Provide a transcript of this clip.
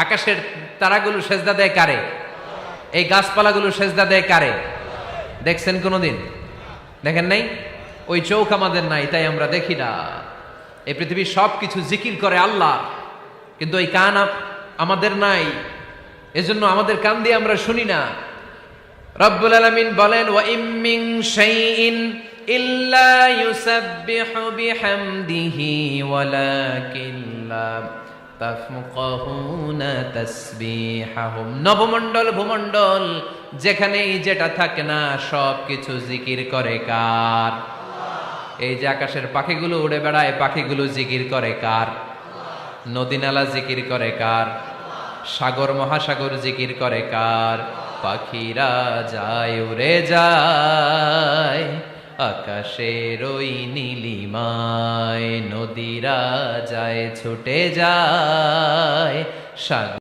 আকাশের তারাগুলো সেজদা দেয় কারে? এই গাছপালাগুলো সেজদা দেয় কারে? দেখছেন কোনোদিন? দেখেন নাই? ওই চোখ আমাদের নাই, তাই আমরা দেখি না। এই পৃথিবীর সবকিছু জিকির করে আল্লাহ, কিন্তু ওই কান আমাদের নাই, এজন্য আমাদের কান দিয়ে আমরা শুনি না। রব্বুল আলামিন বলেন, ওয়া ইম মিন শাইইন ইল্লা ইউসাব্বিহু বিহামদিহি ওয়ালাকিন লা তাফকাহুনা তাসবিহাহুম। নবমণ্ডল ভূমণ্ডল যেখানেই যেটা থাকে না সব কিছু জিকির করে কার? এই যে আকাশের পাখিগুলো উড়ে বেড়ায়, পাখিগুলো জিকির করে কার? নদী নালা জিকির করে কার? সাগর মহাসাগর জিকির করে কার? পাখিরা যায় উড়ে যায় আকাশের ওই নীলিমায়, নদীরা যায় ছুটে যায় সাগর